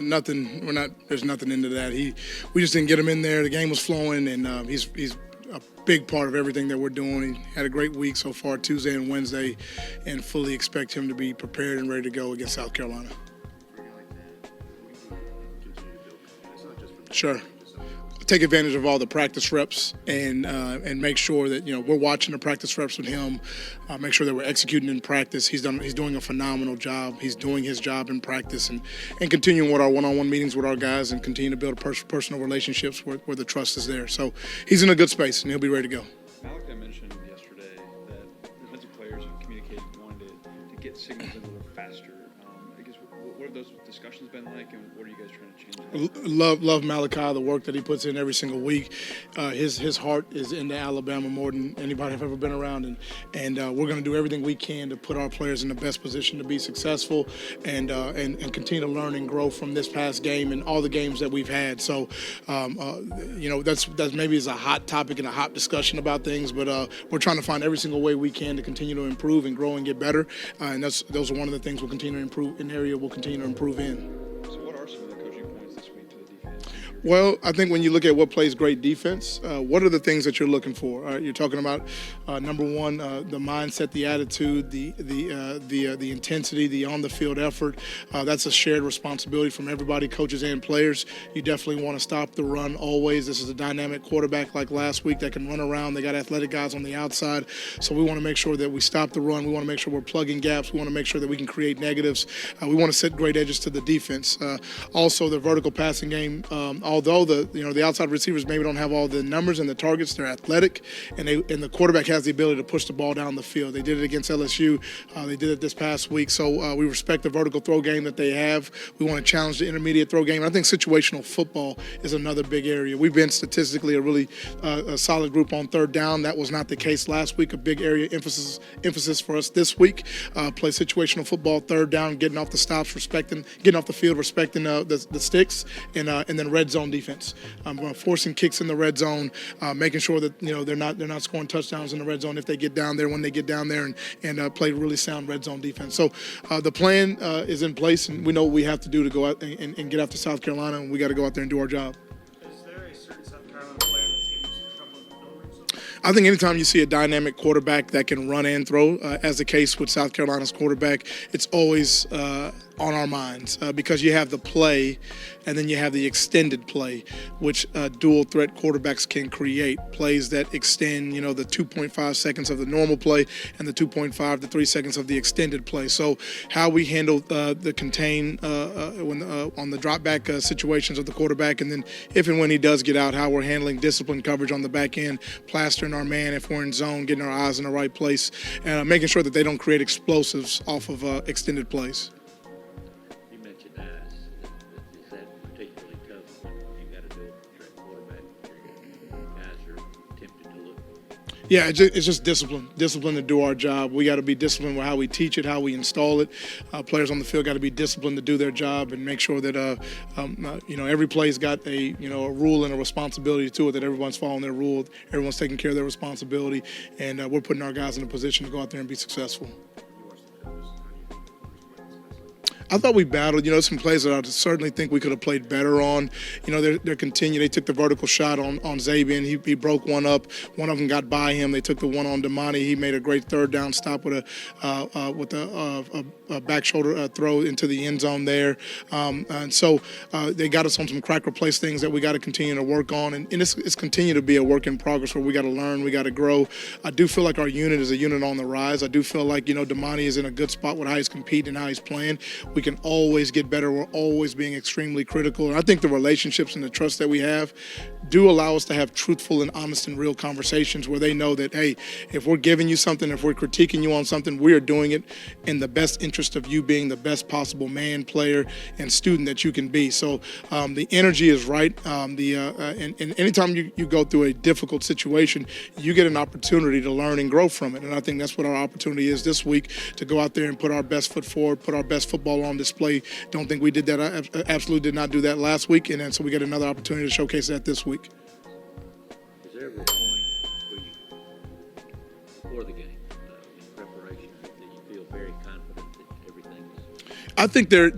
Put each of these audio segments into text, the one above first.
nothing. We're not. There's nothing into that. We just didn't get him in there. The game was flowing, and he's a big part of everything that we're doing. He had a great week so far, Tuesday and Wednesday, and fully expect him to be prepared and ready to go against South Carolina. Sure. Take advantage of all the practice reps and make sure that we're watching the practice reps with him. Make sure that we're executing in practice. He's doing a phenomenal job. He's doing his job in practice and continuing with our one-on-one meetings with our guys and continue to build personal relationships where the trust is there. So he's in a good space and he'll be ready to go. Malachi mentioned yesterday that defensive players have communicated wanted to get signals in a little faster. I guess what have those discussions been like, and what are you guys trying to change? Love Malachi, the work that he puts in every single week. His heart is into Alabama more than anybody I've ever been around, and we're going to do everything we can to put our players in the best position to be successful and continue to learn and grow from this past game and all the games that we've had. So, that's maybe is a hot topic and a hot discussion about things, but we're trying to find every single way we can to continue to improve and grow and get better, and those are one of the things we'll continue to improve, an area we'll continue to improve in. So what are some of the coaching points this week to the defense? Well, I think when you look at what plays great defense, what are the things that you're looking for? You're talking about number one, the mindset, the attitude, the intensity, the on-the-field effort. That's a shared responsibility from everybody, coaches and players. You definitely want to stop the run always. This is a dynamic quarterback like last week that can run around. They got athletic guys on the outside, so we want to make sure that we stop the run. We want to make sure we're plugging gaps. We want to make sure that we can create negatives. We want to set great edges to the defense. Also, the vertical passing game. Although the outside receivers maybe don't have all the numbers and the targets, they're athletic, and the quarterback has the ability to push the ball down the field. They did it against LSU. They did it this past week. So we respect the vertical throw game that they have. We want to challenge the intermediate throw game. And I think situational football is another big area. We've been statistically a really a solid group on third down. That was not the case last week. A big area emphasis for us this week. Play situational football, third down, getting off the stops, getting off the field, respecting the sticks, and then red zone defense. Forcing kicks in the red zone, making sure that they're not scoring touchdowns in the red zone if they get down there when they get down there, and play really sound red zone defense. So the plan is in place, and we know what we have to do to go out and get after South Carolina, and we got to go out there and do our job. Is there a certain South Carolina player that's giving you some trouble in the building? I think anytime you see a dynamic quarterback that can run and throw, as the case with South Carolina's quarterback, it's always on our minds because you have the play and then you have the extended play, which dual threat quarterbacks can create. Plays that extend, the 2.5 seconds of the normal play and the 2.5 to 3 seconds of the extended play. So how we handle the contain on the drop back situations of the quarterback, and then if and when he does get out, how we're handling discipline coverage on the back end, plastering our man if we're in zone, getting our eyes in the right place, and making sure that they don't create explosives off of extended plays. You mentioned eyes. Is that particularly tough when you got to do a direct quarterback? Guys are tempted to look. Yeah, it's just discipline to do our job. We got to be disciplined with how we teach it, how we install it. Players on the field got to be disciplined to do their job and make sure that every play's got a rule and a responsibility to it, that everyone's following their rule, everyone's taking care of their responsibility, and we're putting our guys in a position to go out there and be successful. I thought we battled. Some plays that I certainly think we could have played better on. They're continuing. They took the vertical shot on Zabian. He broke one up. One of them got by him. They took the one on Damani. He made a great third down stop with a back shoulder throw into the end zone there. And so they got us on some crack replace things that we got to continue to work on. And it's continued to be a work in progress where we got to learn, we got to grow. I do feel like our unit is a unit on the rise. I do feel like, Damani is in a good spot with how he's competing and how he's playing. We can always get better. We're always being extremely critical. And I think the relationships and the trust that we have do allow us to have truthful and honest and real conversations where they know that, hey, if we're giving you something, if we're critiquing you on something, we are doing it in the best interest of you being the best possible man, player, and student that you can be. So the energy is right. And anytime you go through a difficult situation, you get an opportunity to learn and grow from it. And I think that's what our opportunity is this week, to go out there and put our best foot forward, put our best football on display. Don't think we did that. I absolutely did not do that last week, and then so we get another opportunity to showcase that this week. Is there ever a point where you, before the game, in preparation, that you feel very confident that everything is? I think they're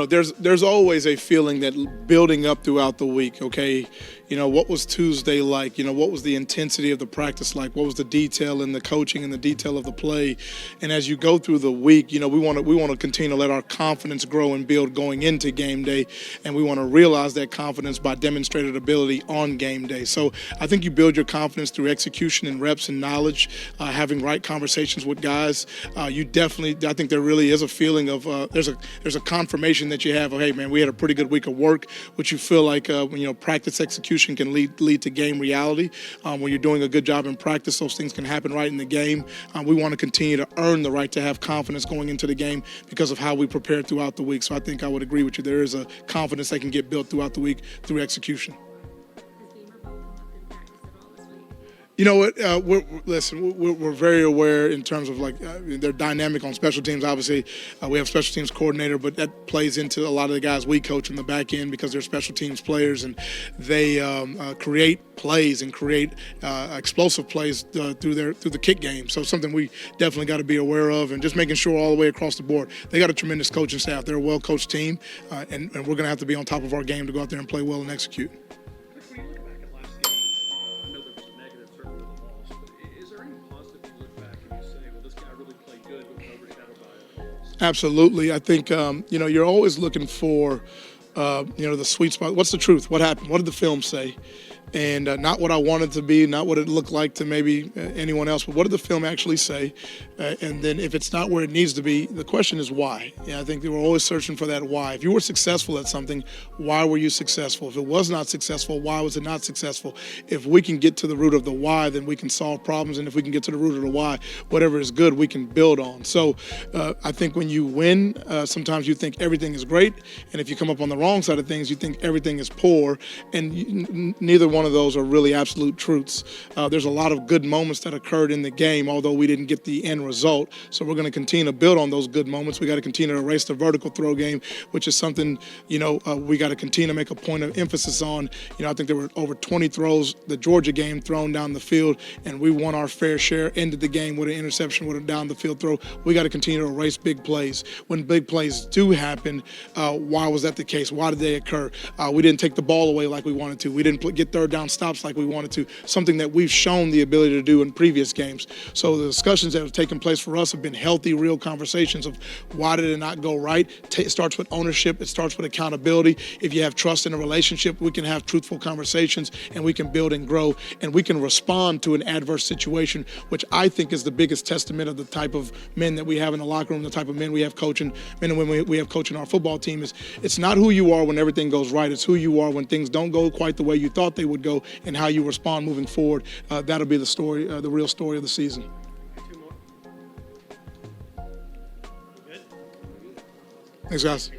there's always a feeling that building up throughout the week, okay, what was Tuesday like? What was the intensity of the practice like? What was the detail in the coaching and the detail of the play? And as you go through the week, we want to continue to let our confidence grow and build going into game day, and we want to realize that confidence by demonstrated ability on game day. So I think you build your confidence through execution and reps and knowledge, having right conversations with guys. I think there really is a feeling of there's a confirmation that you have of, hey man, we had a pretty good week of work, which you feel like practice execution can lead to game reality. When you're doing a good job in practice, those things can happen right in the game. We want to continue to earn the right to have confidence going into the game because of how we prepare throughout the week. So I think I would agree with you. There is a confidence that can get built throughout the week through execution. You know what? We're very aware in terms of they're dynamic on special teams. Obviously, we have special teams coordinator, but that plays into a lot of the guys we coach in the back end because they're special teams players, and they create plays and create explosive plays through the kick game. So something we definitely got to be aware of, and just making sure all the way across the board. They got a tremendous coaching staff. They're a well-coached team, and we're going to have to be on top of our game to go out there and play well and execute. When you look back at last game, I know there was a negative certainly with the loss, but is there any positive you look back and you say, well, this guy really played good, but nobody got by it? Absolutely. I think, you're always looking for, the sweet spot. What's the truth? What happened? What did the film say? And not what I wanted to be, not what it looked like to maybe anyone else, but what did the film actually say? And then if it's not where it needs to be, the question is why. I think we're always searching for that why. If you were successful at something, why were you successful? If it was not successful, why was it not successful? If we can get to the root of the why, then we can solve problems. And if we can get to the root of the why, whatever is good, we can build on. So I think when you win, sometimes you think everything is great. And if you come up on the wrong side of things, you think everything is poor. And neither one of those are really absolute truths. There's a lot of good moments that occurred in the game, although we didn't get the end result. So we're going to continue to build on those good moments. We got to continue to erase the vertical throw game, which is something, we got to continue to make a point of emphasis on. I think there were over 20 throws the Georgia game thrown down the field, and we won our fair share, ended the game with an interception with a down the field throw. We got to continue to erase big plays. When big plays do happen, why was that the case? Why did they occur? We didn't take the ball away like we wanted to. We didn't get third down stops like we wanted to, something that we've shown the ability to do in previous games. So the discussions that have taken place for us have been healthy, real conversations of why did it not go right. It starts with ownership. It starts with accountability. If you have trust in a relationship, we can have truthful conversations, and we can build and grow, and we can respond to an adverse situation, which I think is the biggest testament of the type of men that we have in the locker room, the type of men we have coaching, men and women we have coaching our football team. It's not who you are when everything goes right. It's who you are when things don't go quite the way you thought they would go, and how you respond moving forward. That'll be the story, the real story of the season. Two more. Good? Thanks, guys.